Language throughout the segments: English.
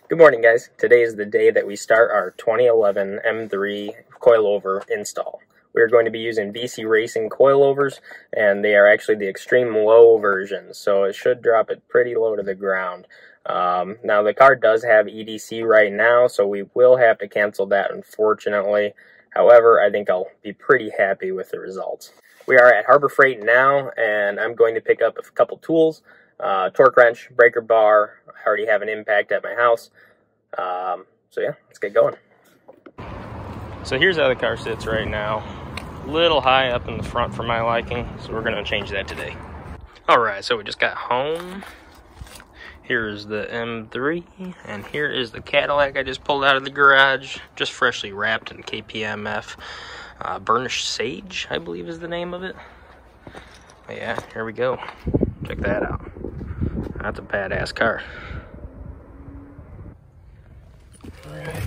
Good morning, guys. Today is the day that we start our 2011 M3 coilover install. We are going to be using VC Racing coilovers, and they are actually the extreme low version, so it should drop it pretty low to the ground. Now, the car does have EDC right now, so we will have to cancel that, unfortunately. However, I think I'll be pretty happy with the results. We are at Harbor Freight now, and I'm going to pick up a couple tools. Torque wrench, breaker bar. I already have an impact at my house. So yeah, let's get going. So here's how the car sits right now. A little high up in the front for my liking, so we're gonna change that today. Alright, so we just got home. Here's the M3, and here is the Cadillac I just pulled out of the garage. Just freshly wrapped in KPMF. Burnished Sage, I believe is the name of it. But yeah, here we go. Check that out. That's a badass car. Alright.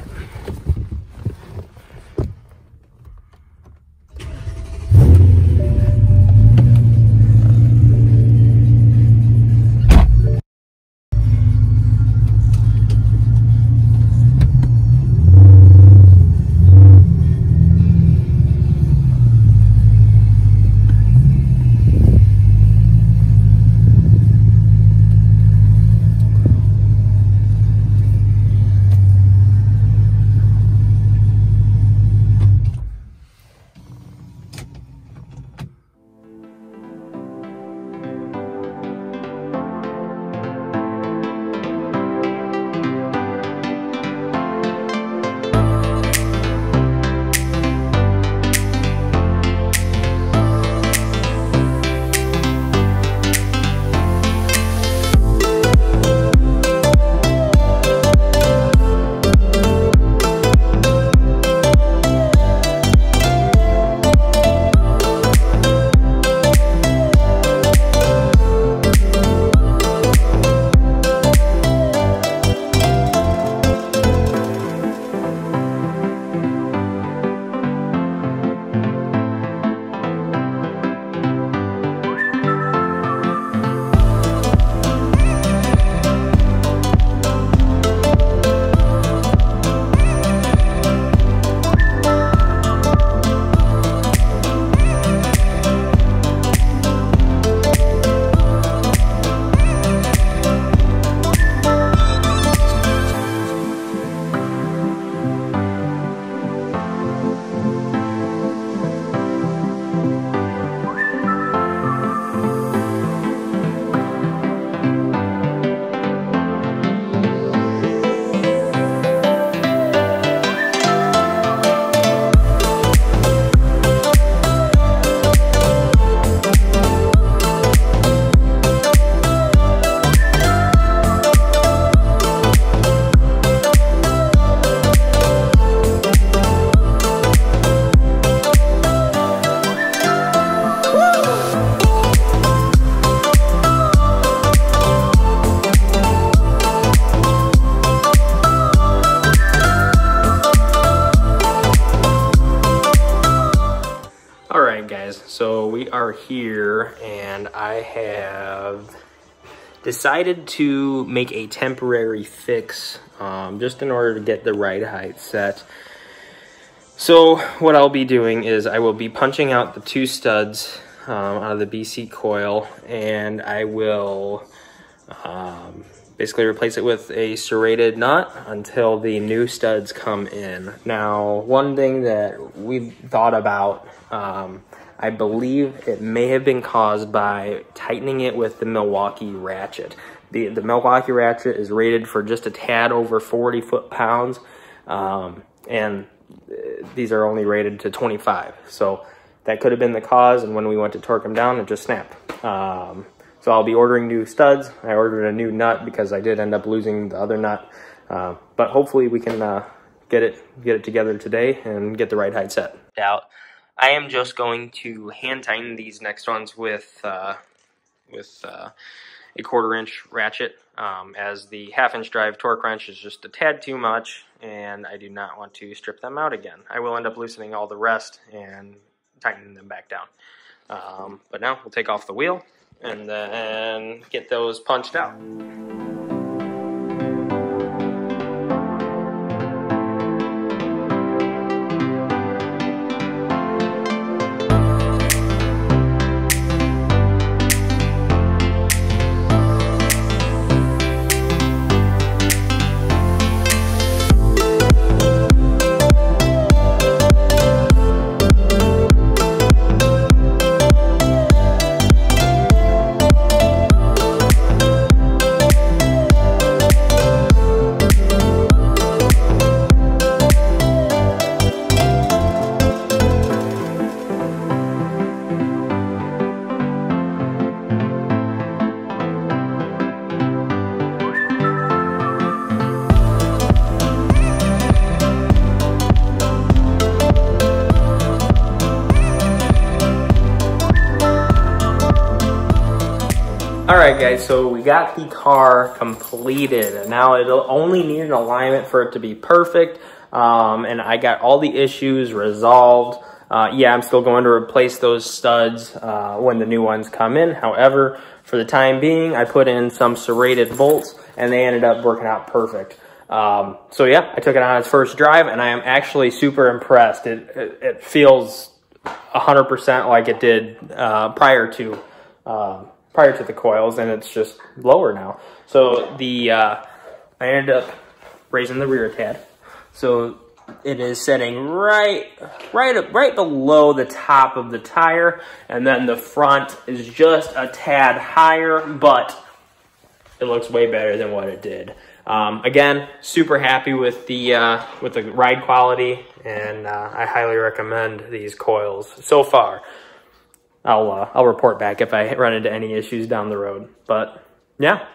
Alright guys, so we are here and I have decided to make a temporary fix just in order to get the ride height set. So what I'll be doing is I will be punching out the two studs out of the BC coil, and I will basically replace it with a serrated nut until the new studs come in. Now, one thing that we thought about, I believe it may have been caused by tightening it with the Milwaukee ratchet. The Milwaukee ratchet is rated for just a tad over 40 foot-pounds, and these are only rated to 25. So that could have been the cause, and when we went to torque them down, it just snapped. So I'll be ordering new studs. I ordered a new nut because I did end up losing the other nut. But hopefully we can get it together today and get the right height set out. I am just going to hand tighten these next ones with a 1/4-inch ratchet, as the 1/2-inch drive torque wrench is just a tad too much, and I do not want to strip them out again. I will end up loosening all the rest and tightening them back down. But now we'll take off the wheel and then get those punched out. All right, guys, so we got the car completed. Now it'll only need an alignment for it to be perfect. And I got all the issues resolved. Yeah, I'm still going to replace those studs when the new ones come in. However, for the time being, I put in some serrated bolts and they ended up working out perfect. So yeah, I took it on its first drive and I am actually super impressed. It feels 100% like it did prior to the coils, and it's just lower now. So I ended up raising the rear tad. So it is setting right below the top of the tire, and then the front is just a tad higher, but it looks way better than what it did. Again, super happy with the ride quality, and I highly recommend these coils so far. I'll report back if I run into any issues down the road. But yeah,